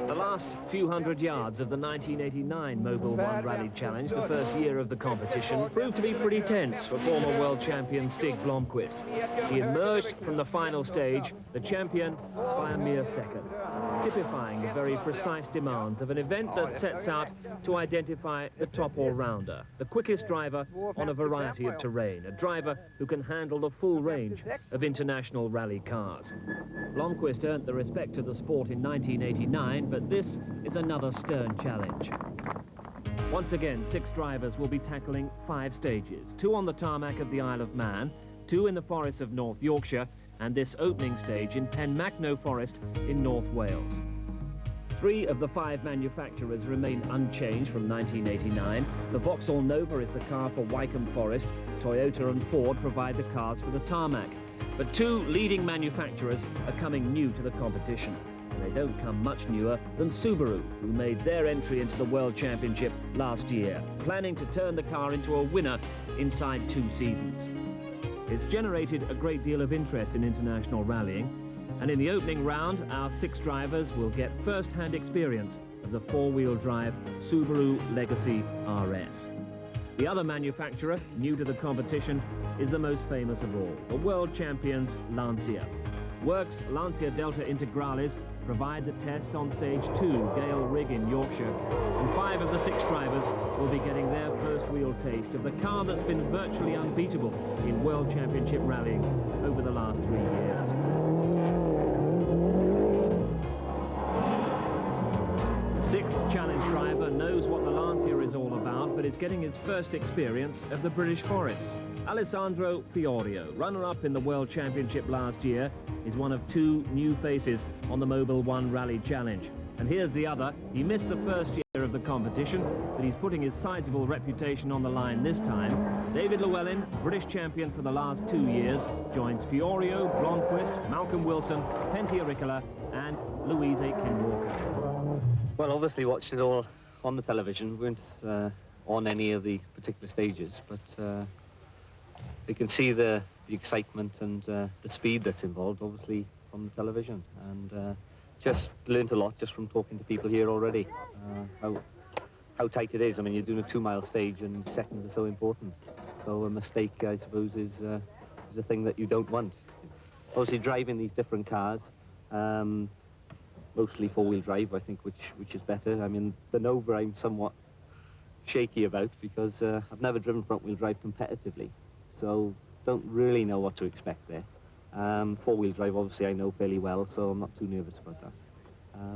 The last few hundred yards of the 1989 Mobil 1 Rally Challenge, the first year of the competition, proved to be pretty tense for former world champion Stig Blomqvist. He emerged from the final stage, the champion, by a mere second, typifying the very precise demands of an event that sets out to identify the top all-rounder, the quickest driver on a variety of terrain, a driver who can handle the full range of international rally cars. Blomqvist earned the respect of the sport in 1989, but this is another stern challenge. Once again, 6 drivers will be tackling 5 stages, 2 on the tarmac of the Isle of Man, 2 in the forests of North Yorkshire, and this opening stage in Penmachno Forest in North Wales. 3 of the 5 manufacturers remain unchanged from 1989. The Vauxhall Nova is the car for Wycombe Forest. Toyota and Ford provide the cars for the tarmac. But 2 leading manufacturers are coming new to the competition. And they don't come much newer than Subaru, who made their entry into the World Championship last year, planning to turn the car into a winner inside 2 seasons. It's generated a great deal of interest in international rallying, and in the opening round, our 6 drivers will get first-hand experience of the 4-wheel drive Subaru Legacy RS. The other manufacturer, new to the competition, is the most famous of all, the world champions Lancia. Works Lancia Delta Integrales provide the test on stage 2, Gale Rig in Yorkshire, and 5 of the 6 drivers will be getting their first wheel taste of the car that's been virtually unbeatable in World Championship rallying over the last 3 years. The 6th challenge driver knows what the Lancia is all about, but is getting his first experience of the British forests. Alessandro Fiorio, runner-up in the World Championship last year, is one of 2 new faces on the Mobil 1 Rally Challenge. And here's the other. He missed the first year of the competition, but he's putting his sizable reputation on the line this time. David Llewellyn, British champion for the last 2 years, joins Fiorio, Blomqvist, Malcolm Wilson, Pentti Ricola, and Louise Aitken-Walker. Well, obviously watched it all on the television. We weren't on any of the particular stages, but you can see the excitement and the speed that's involved, obviously, from the television. And just learned a lot just from talking to people here already, how tight it is. I mean, you're doing a 2-mile stage and seconds are so important. So a mistake, I suppose, is a thing that you don't want. Obviously, driving these different cars, mostly 4-wheel drive, I think, which is better. I mean, the Nova I'm somewhat shaky about because I've never driven front-wheel drive competitively. So don't really know what to expect there. 4-wheel drive, obviously, I know fairly well, so I'm not too nervous about that.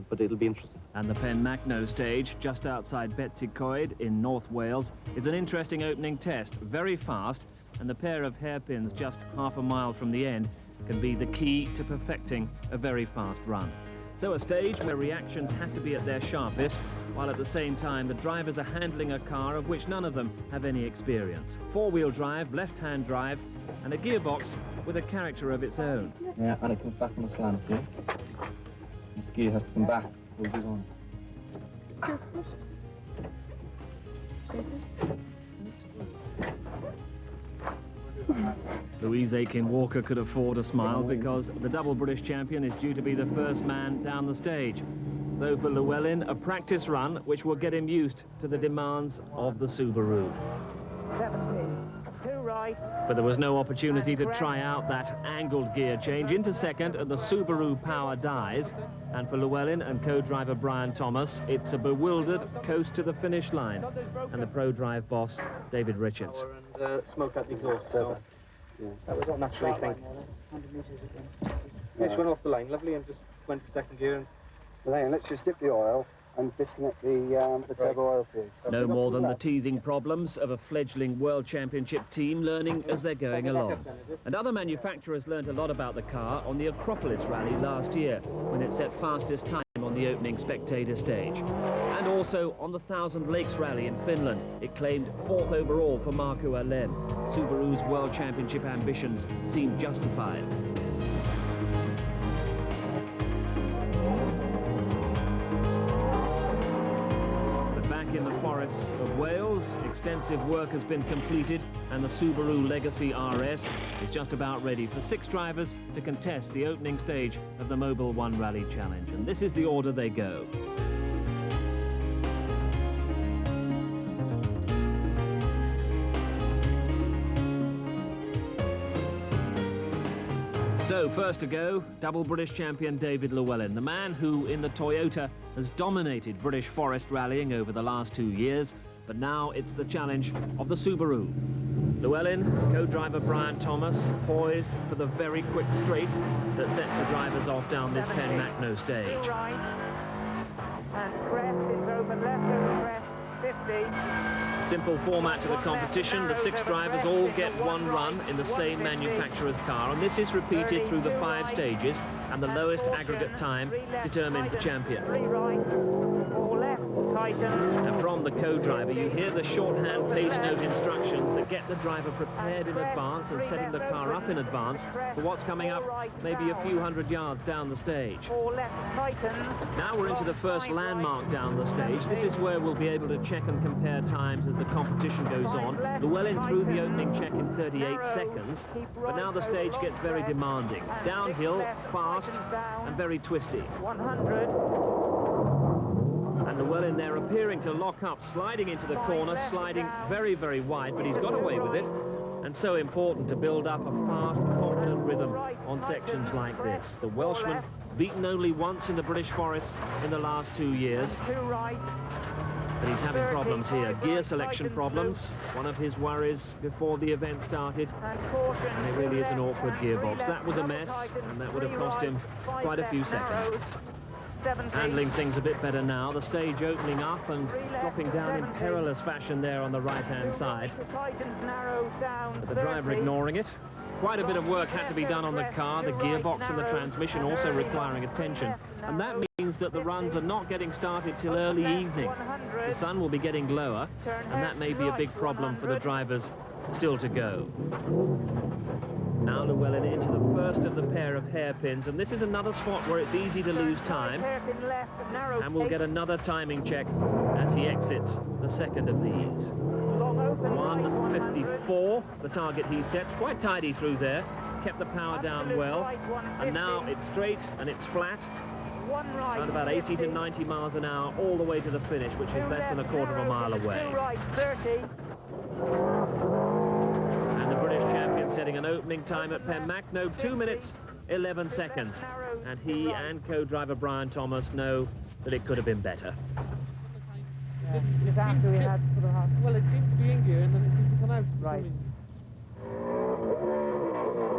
But it'll be interesting. And the Penmachno stage, just outside Betsycoed in North Wales, is an interesting opening test. Very fast, and the pair of hairpins just half a mile from the end can be the key to perfecting a very fast run. So a stage where reactions have to be at their sharpest, while at the same time the drivers are handling a car of which none of them have any experience. 4-wheel drive, left-hand drive, and a gearbox with a character of its own. Yeah, and it comes back on the slant, see? This gear has to come back before it goes on. Louise Aitken-Walker could afford a smile because the double British champion is due to be the first man down the stage. So for Llewellyn, a practice run which will get him used to the demands of the Subaru. 70, 2 right. But there was no opportunity to try out that angled gear change into second, and the Subaru power dies. And for Llewellyn and co-driver Brian Thomas, it's a bewildered coast to the finish line. And the Pro Drive boss, David Richards. And smoke out the exhaust. Yeah, that was what I naturally think. Just went off the line, lovely, and just went to second gear. Well, hang on, let's just dip the oil and disconnect the turbo oil fuse. No more than the teething problems of a fledgling World Championship team learning as they're going along. And other manufacturers learned a lot about the car on the Acropolis Rally last year, when it set fastest time on the opening spectator stage. And also on the Thousand Lakes Rally in Finland. It claimed 4th overall for Marco Alem. Subaru's World Championship ambitions seemed justified. In the forests of Wales. Extensive work has been completed, and the Subaru Legacy RS is just about ready for 6 drivers to contest the opening stage of the Mobil 1 Rally Challenge. And this is the order they go. So, first to go, double British champion David Llewellyn, the man who, in the Toyota, has dominated British forest rallying over the last 2 years, but now it's the challenge of the Subaru. Llewellyn, co-driver Brian Thomas, poised for the very quick straight that sets the drivers off down this Pen Macno stage. Right. And crest, it's open left over crest, 50. Simple format to the competition. The 6 drivers all get 1 run in the same manufacturer's car, and this is repeated through the 5 stages, and the lowest aggregate time determines the champion. 3 right, 4 left, tightens. And from the co-driver, you hear the shorthand pace note instructions that get the driver prepared in advance and setting the car up in advance for what's coming up maybe a few hundred yards down the stage. 4 left, tightens. Now we're into the first landmark down the stage. This is where we'll be able to check and compare times as the competition goes on. Llewellyn threw the opening check in 38 seconds, but now the stage gets very demanding. Downhill, fast, and very twisty. 100. And Llewellyn there appearing to lock up, sliding into the corner, sliding very, very wide, but he's got away with it. And so important to build up a fast, confident rhythm on sections like this. The Welshman beaten only once in the British forests in the last 2 years. 2 right. But he's having problems here. Gear selection problems, one of his worries before the event started. And it really is an awkward gearbox. That was a mess, and that would have cost him quite a few seconds. Handling things a bit better now. The stage opening up and dropping down in perilous fashion there on the right-hand side. But the driver ignoring it. Quite a bit of work had to be done on the car, the gearbox and the transmission also requiring attention. And that means that the runs are not getting started till early evening. The sun will be getting lower, and that may be a big problem for the drivers still to go. Now Llewellyn into the first of the pair of hairpins, and this is another spot where it's easy to lose time. And we'll get another timing check as he exits the second of these. 1:54, the target he sets, quite tidy through there, kept the power down well, and now it's straight and it's flat, around about 80 to 90 miles an hour all the way to the finish, which is less than a quarter of a mile away. And the British champion setting an opening time at Pen Macno, 2 minutes 11 seconds, and he and co-driver Brian Thomas know that it could have been better. Just after we had for the half. Well, it seemed to be in gear and then it seemed to come out. Right.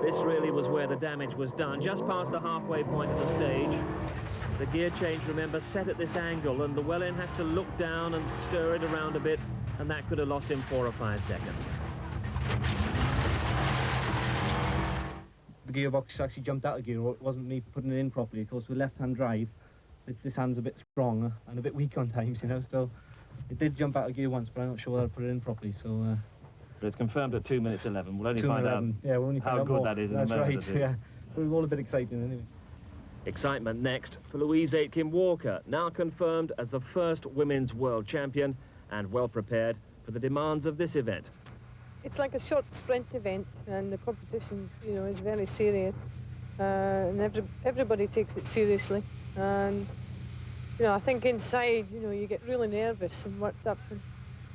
This really was where the damage was done, just past the halfway point of the stage. The gear change, remember, set at this angle, and Llewellyn has to look down and stir it around a bit, and that could have lost him 4 or 5 seconds. The gearbox actually jumped out of gear, or it wasn't me putting it in properly. Of course, with left-hand drive, this hand's a bit strong and a bit weak on times, you know, so it did jump out of gear once, but I'm not sure that I put it in properly, so... But it's confirmed at 2 minutes 11. We'll only find out how good that is in a moment. That's right, yeah. But we're all a bit exciting anyway. Excitement next for Louise Aitken-Walker, now confirmed as the first women's world champion and well prepared for the demands of this event. It's like a short sprint event, and the competition, you know, is very serious, and everybody takes it seriously. And you know, I think inside, you know, you get really nervous and worked up. And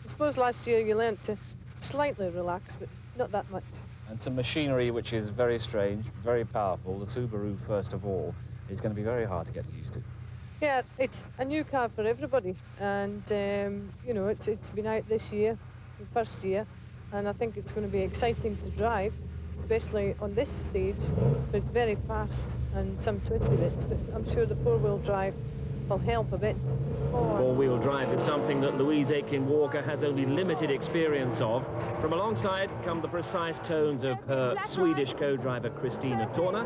I suppose last year you learnt to slightly relax, but not that much. And some machinery which is very strange, very powerful. The Subaru, first of all, is going to be very hard to get used to. Yeah, it's a new car for everybody, and you know, it's been out this year, the first year, and I think it's going to be exciting to drive, especially on this stage. But it's very fast and some twisty bits, but I'm sure the four-wheel drive will help a bit. Four-wheel drive is something that Louise Aitken-Walker has only limited experience of. From alongside come the precise tones of her Swedish co-driver Christina Torner,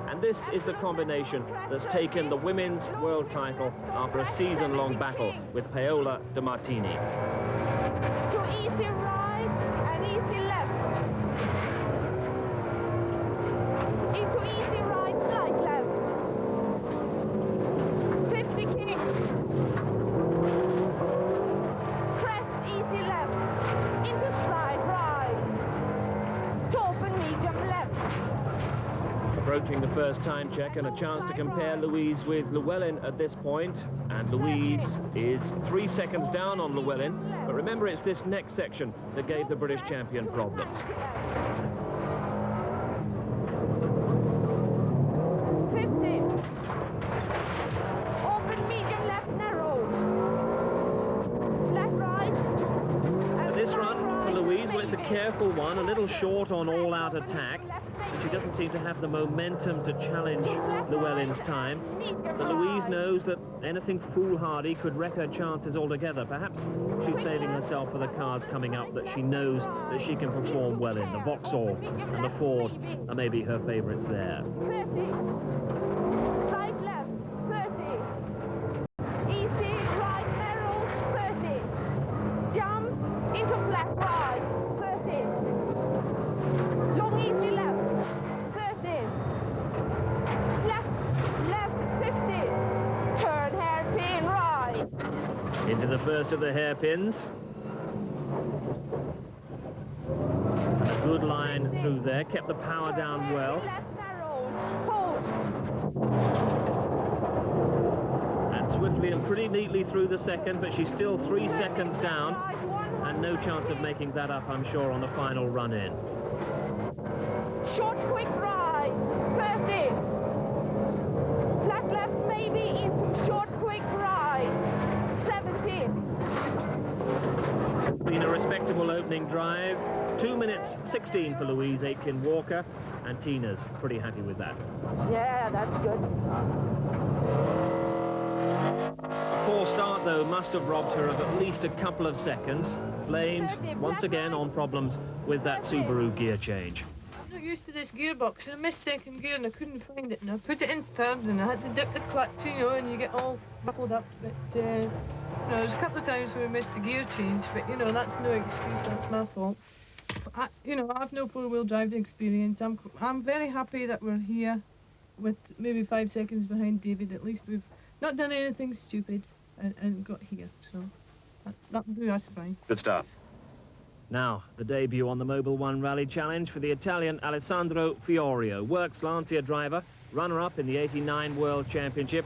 and this is the combination that's taken the women's world title after a season-long battle with Paola Di Martini. Too easy right and easy left. Into easy right, slight left. 50 kicks. Press Approaching the first time check and a chance to compare Louise with Llewellyn at this point. And Louise is 3 seconds down on Llewellyn. But remember, it's this next section that gave the British champion problems. 50. Open medium left narrows. Flat right. And this run for Louise, well, it's a careful one, a little short on all-out attack. And she doesn't seem to have the momentum to challenge Llewellyn's time. But Louise knows that anything foolhardy could wreck her chances altogether. Perhaps she's saving herself for the cars coming up that she knows that she can perform well in. The Vauxhall and the Ford are maybe her favourites there. 30. Side left. 30. Easy right narrows. 30. Jump into flat right. 30. Long easy left. 30. Flat left. 50. Turn hairpin right. Into the first of the hairpins. And a good line through there, kept the power down well. Left narrows. Post. And swiftly and pretty neatly through the second, but she's still 3 seconds down. And no chance of making that up, I'm sure, on the final run-in. Short quick right. 30. Flat left maybe into short quick right. 70. Been a respectable opening drive. 2 minutes 16 for Louise Aitken-Walker, and Tina's pretty happy with that. Yeah, that's good. A poor start, though, must have robbed her of at least a couple of seconds. Blamed once again on problems with that Subaru gear change. I'm not used to this gearbox, and I missed second gear and I couldn't find it, and I put it in third and I had to dip the clutch, you know, and you get all buckled up. But you know, there's a couple of times where we missed the gear change, but you know, that's no excuse, that's my fault. You know, I've no four-wheel drive experience. I'm very happy that we're here with maybe 5 seconds behind David. At least we've not done anything stupid and got here, so that'll do us fine. Good start. Now, the debut on the Mobil 1 Rally Challenge for the Italian Alessandro Fiorio. Works Lancia driver, runner-up in the '89 World Championship.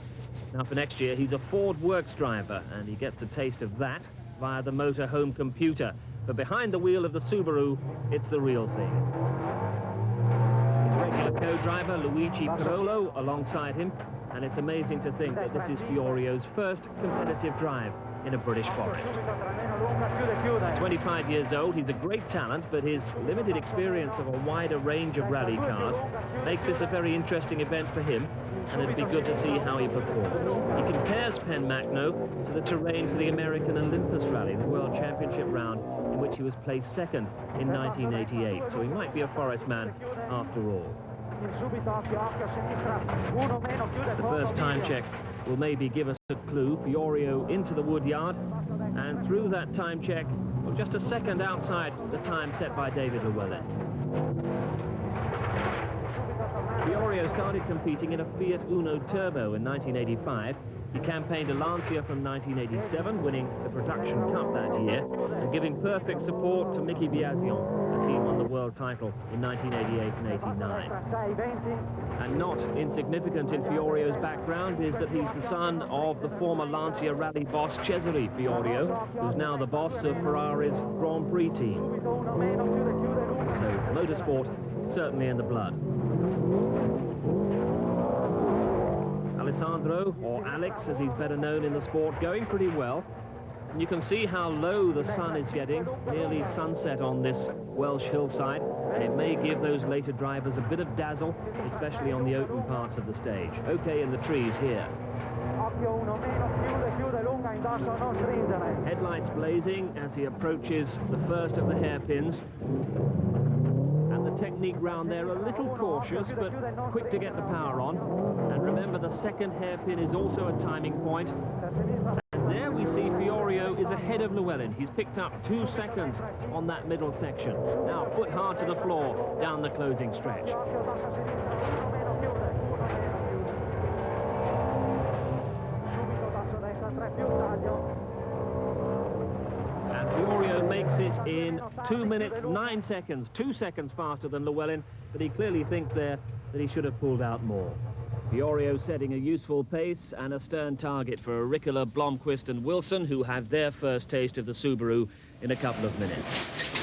Now, for next year, he's a Ford Works driver, and he gets a taste of that via the motor home computer. But behind the wheel of the Subaru, it's the real thing. His regular co-driver, Luigi Pirolo, alongside him, and it's amazing to think that this is Fiorio's first competitive drive in a British forest. 25 years old, he's a great talent, but his limited experience of a wider range of rally cars makes this a very interesting event for him, and it'd be good to see how he performs. He compares Pen Macno to the terrain for the American Olympus Rally, the World Championship round, in which he was placed second in 1988, so he might be a forest man after all. The first time check will maybe give us a clue. Fiorio into the woodyard, and through that time check, well, just a second outside the time set by David Llewellyn. Fiorio started competing in a Fiat Uno Turbo in 1985. He campaigned a Lancia from 1987, winning the Production Cup that year, and giving perfect support to Mickey Biasion as he won the world title in 1988 and 89. And not insignificant in Fiorio's background is that he's the son of the former Lancia rally boss Cesare Fiorio, who's now the boss of Ferrari's Grand Prix team. So motorsport certainly in the blood. Alessandro, or Alex as he's better known in the sport, going pretty well. And you can see how low the sun is getting, nearly sunset on this Welsh hillside, and it may give those later drivers a bit of dazzle, especially on the open parts of the stage. Okay, in the trees here. Headlights blazing as he approaches the first of the hairpins. Technique round there, a little cautious, but quick to get the power on. And remember, the second hairpin is also a timing point. And there we see Fiorio is ahead of Llewellyn. He's picked up 2 seconds on that middle section. Now, foot hard to the floor down the closing stretch. Fiorio makes it in 2 minutes 9 seconds, 2 seconds faster than Llewellyn, but he clearly thinks there that he should have pulled out more. Fiorio setting a useful pace and a stern target for Ricola, Blomqvist and Wilson, who have their first taste of the Subaru in a couple of minutes.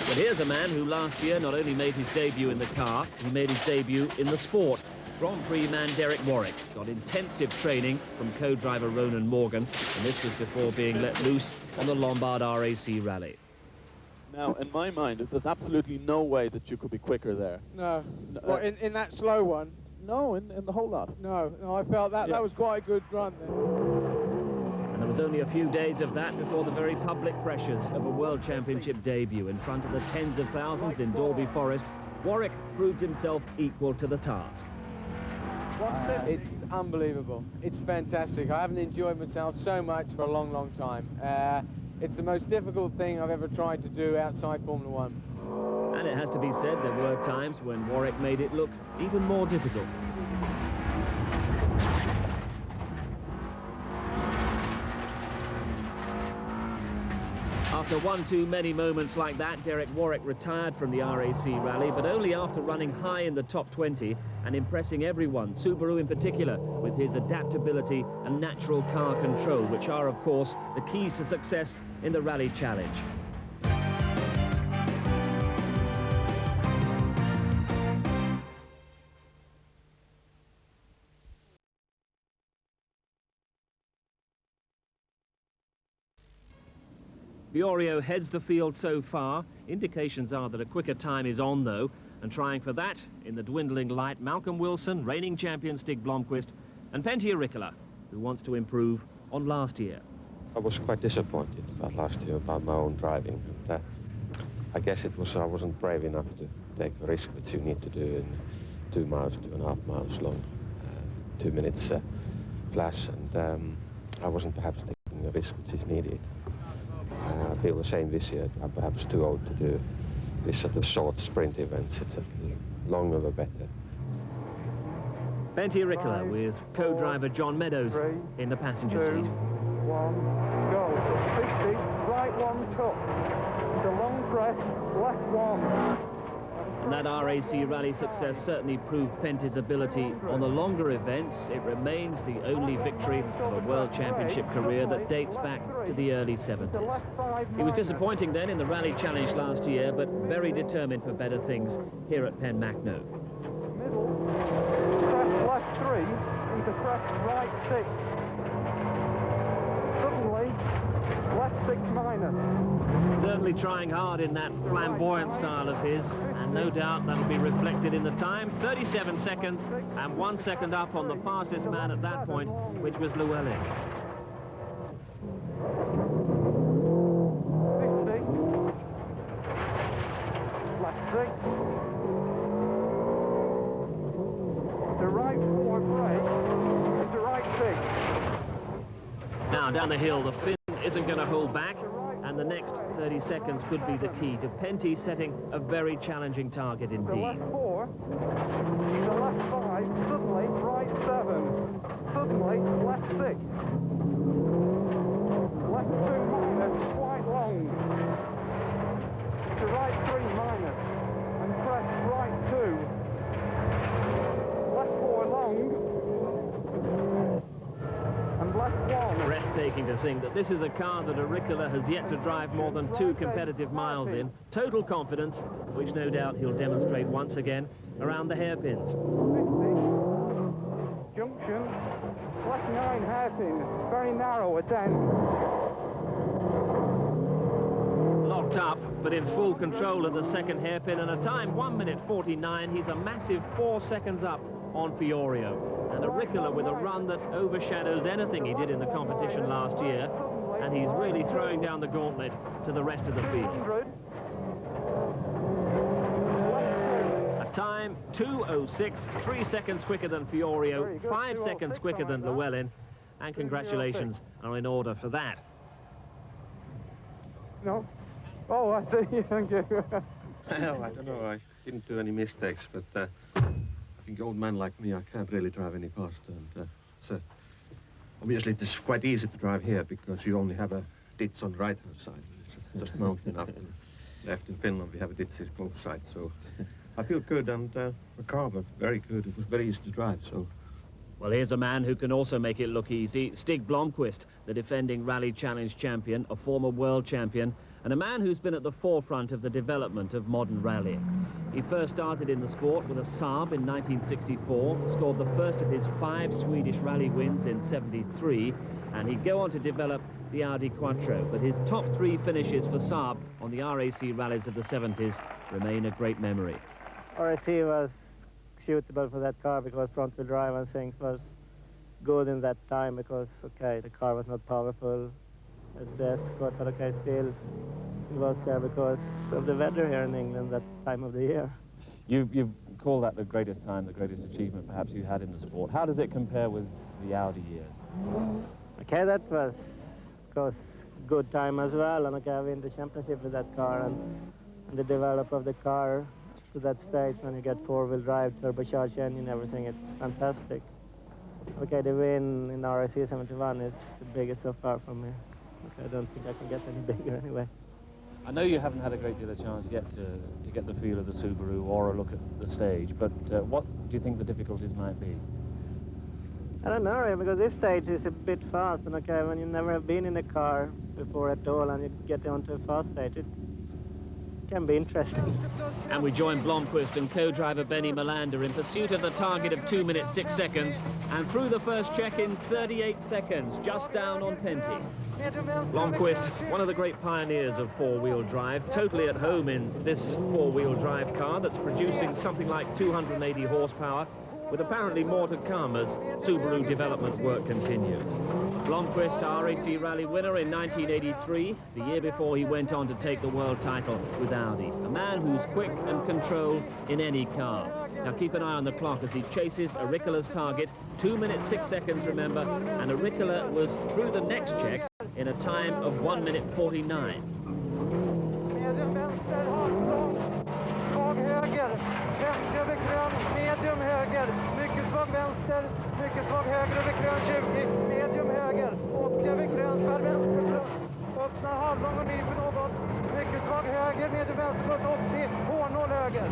But here's a man who last year not only made his debut in the car, he made his debut in the sport. Grand Prix man Derek Warwick got intensive training from co-driver Ronan Morgan, and this was before being let loose on the Lombard RAC Rally. Now, in my mind, there's absolutely no way that you could be quicker there. No. Well, in that slow one? No, in the whole lot. No, I felt that that was quite a good run then. And there was only a few days of that before the very public pressures of a World Championship debut in front of the tens of thousands in Dalby Forest. Warwick proved himself equal to the task. It's unbelievable. It's fantastic. I haven't enjoyed myself so much for a long, long time. It's the most difficult thing I've ever tried to do outside Formula One. And it has to be said, there were times when Warwick made it look even more difficult. After one too many moments like that, Derek Warwick retired from the RAC Rally, but only after running high in the top 20 and impressing everyone, Subaru in particular, with his adaptability and natural car control, which are, of course, the keys to success in the Rally Challenge. Fiorio heads the field so far. Indications are that a quicker time is on, though, and trying for that, in the dwindling light, Malcolm Wilson, reigning champion Stig Blomqvist, and Pentti Ricola, who wants to improve on last year. I was quite disappointed about last year, about my own driving. And, I guess it was I wasn't brave enough to take the risk that you need to do in 2 miles, 2.5 miles long, 2 minutes flash, and I wasn't perhaps taking the risk which is needed. I feel the same this year. I'm perhaps too old to do this sort of short sprint events. It's a longer the better. Pentti Ricola with co-driver John Meadows in the passenger seat. 1, go. 50, right 1 cut. It's a long crest, left 1. And that RAC Rally success certainly proved Pentti's ability on the longer events. It remains the only victory of a World Championship career that dates back to the early 70s. He was disappointing then in the Rally Challenge last year, but very determined for better things here at Penmachno. Middle, crest left 3, into crest right 6. Suddenly, left 6 minus. Certainly trying hard in that flamboyant style of his, and no doubt that'll be reflected in the time. 37 seconds, and 1 second up on the fastest man at that point, which was Llewellyn. 50. Left 6. To right 4 brake. Into right 6. Now down the hill, the Finn isn't going to hold back, and the next 30 seconds could be the key to Pentti setting a very challenging target indeed. To left 4, to left 5, suddenly right 7, suddenly left 6, left 2 minus, quite long, to right 3 minus, and crest right 2, left 4 long, and left 1. Breathtaking to think that this is a car that Ricola has yet to drive more than 2 competitive miles in. Total confidence, which no doubt he'll demonstrate once again around the hairpins. 50, junction, left 9 hairpin, very narrow at end. Locked up, but in full control of the second hairpin, and a time 1 minute 49. He's a massive 4 seconds up on Fiorio. And a Ricola with a run that overshadows anything he did in the competition last year, and he's really throwing down the gauntlet to the rest of the field. A time 2:06, 3 seconds quicker than Fiorio, 5 seconds quicker than Llewellyn, and congratulations are in order for that. No. Oh, I see. Thank you. Well, I don't know. I didn't do any mistakes, but I think old man like me, I can't really drive any faster. And so obviously it's quite easy to drive here because you only have a ditch on the right-hand side. It's just mountain up and left. In Finland we have a ditches both sides, so I feel good, and the car was very good. It was very easy to drive, so... Well, here's a man who can also make it look easy. Stig Blomqvist, the defending Rally Challenge champion, a former world champion, and a man who's been at the forefront of the development of modern rallying. He first started in the sport with a Saab in 1964, scored the first of his 5 Swedish rally wins in '73, and he'd go on to develop the Audi Quattro, but his top 3 finishes for Saab on the RAC rallies of the '70s remain a great memory. RAC was suitable for that car because front-wheel drive and things was good in that time because, okay, the car was not powerful as the Escort, but okay, still it was there because of the weather here in England that time of the year. You've called that the greatest time, the greatest achievement perhaps you had in the sport. How does it compare with the Audi years? Okay, that was, of course, good time as well, and okay, I win the championship with that car, and the develop of the car to that stage when you get 4-wheel drive, turbocharged engine, everything, it's fantastic. Okay, the win in RAC 71 is the biggest so far for me. Okay, I don't think I can get any bigger anyway. I know you haven't had a great deal of chance yet to get the feel of the Subaru or a look at the stage, but what do you think the difficulties might be? I don't know, really, because this stage is a bit fast, and okay, when you never have been in a car before at all and you get onto a fast stage, it can be interesting. And we join Blomqvist and co-driver Benny Melander in pursuit of the target of 2 minutes 6 seconds, and through the first check in 38 seconds, just down on Penty. Blomqvist, one of the great pioneers of 4-wheel drive, totally at home in this 4-wheel drive car that's producing something like 280 horsepower, with apparently more to come as Subaru development work continues. Blomqvist, RAC Rally winner in 1983, the year before he went on to take the world title with Audi. A man who's quick and controlled in any car. Now keep an eye on the clock as he chases Auricula's target. 2 minutes 6 seconds, remember, and Auricula was through the next check in a time of 1 minute 49. Svag höger, vänster över krön, medium höger, mycket svag vänster, mycket svag höger över krön 20, medium höger, och över krön för vänster, öppnar halvlång och ny för något, mycket svag höger, medium vänster plus 80, hårnål höger.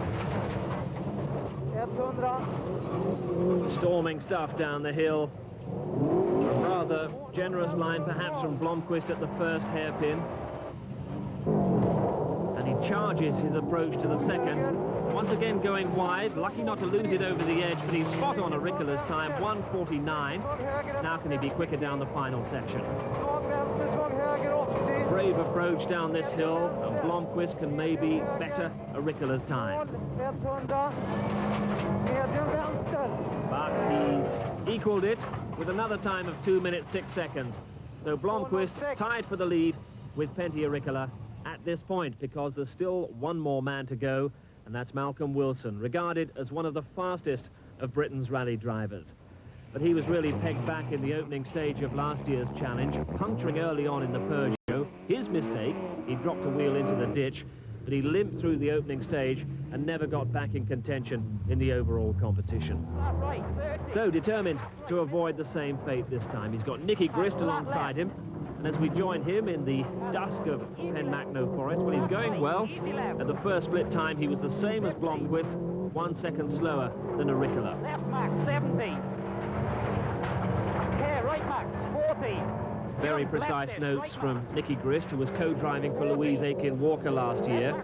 100. Storming stuff down the hill. A rather generous line perhaps from Blomqvist at the first hairpin. And he charges his approach to the second. Once again going wide, lucky not to lose it over the edge, but he's spot on Auricula's time, 1:49. Now can he be quicker down the final section? Brave approach down this hill, and Blomqvist can maybe better Auricula's time. But he's equalled it with another time of 2 minutes 6 seconds. So Blomqvist tied for the lead with Penty Auricula at this point, because there's still one more man to go, and that's Malcolm Wilson, regarded as one of the fastest of Britain's rally drivers. But he was really pegged back in the opening stage of last year's challenge, puncturing early on in the Peugeot. His mistake, he dropped a wheel into the ditch, but he limped through the opening stage and never got back in contention in the overall competition. So determined to avoid the same fate this time, he's got Nicky Grist alongside him. And as we join him in the dusk of Penmacno Forest, well, he's going well. At the first split time, he was the same as Blomqvist, 1 second slower than Auricula. Left max, 70. Okay, right max, 40. Very precise notes from Nicky Grist, who was co-driving for Louise Aiken-Walker last year.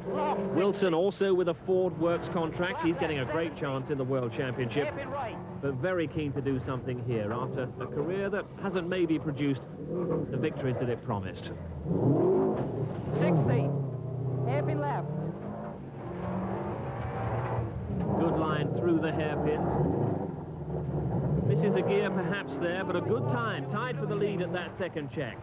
Wilson also with a Ford Works contract. He's getting a great chance in the World Championship, but very keen to do something here after a career that hasn't maybe produced the victories that it promised. 60. Hairpin left. Good line through the hairpins. Misses a gear perhaps there, but a good time, tied for the lead at that second check.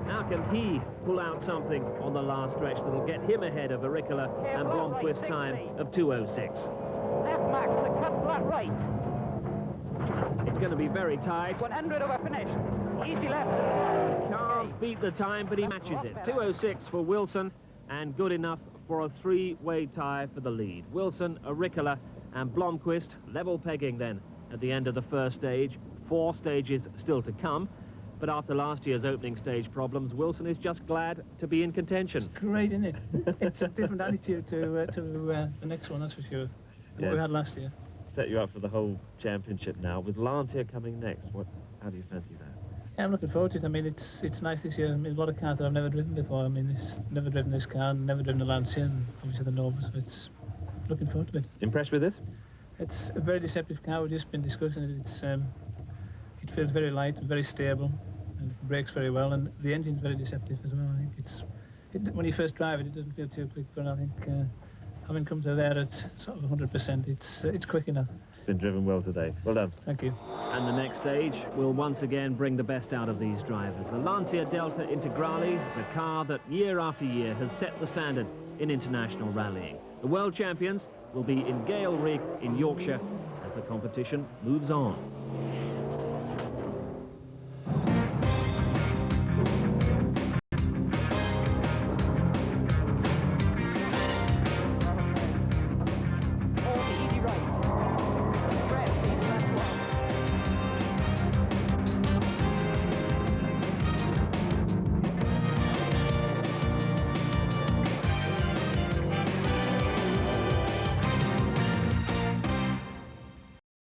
Now can he pull out something on the last stretch that'll get him ahead of Auricula and Blomqvist's time of 2:06. Left max, the cut flat right. It's going to be very tight. 100 over finished. Easy left. Can't beat the time, but he matches it. 2:06 for Wilson, and good enough for a three-way tie for the lead. Wilson, Auricula and Blomqvist level pegging then at the end of the first stage. 4 stages still to come, but after last year's opening stage problems, Wilson is just glad to be in contention. Great, isn't it? It's a different attitude to the next one, that's for sure. what we had last year. Set you up for the whole championship now. With Lancia coming next, how do you fancy that? Yeah, I'm looking forward to it. I mean, it's nice this year. I mean, a lot of cars that I've never driven before. I mean, never driven this car, never driven the Lancia, and obviously the Nova, so it's looking forward to it. Impressed with it? It's a very deceptive car. We've just been discussing it. It feels very light and very stable, and it brakes very well, and the engine's very deceptive as well. I think when you first drive it, it doesn't feel too quick, but I think having come to there at sort of 100%, it's quick enough. It's been driven well today. Well done. Thank you. And the next stage will once again bring the best out of these drivers. The Lancia Delta Integrale, the car that year after year has set the standard in international rallying. The world champions will be in Gale Rig in Yorkshire as the competition moves on.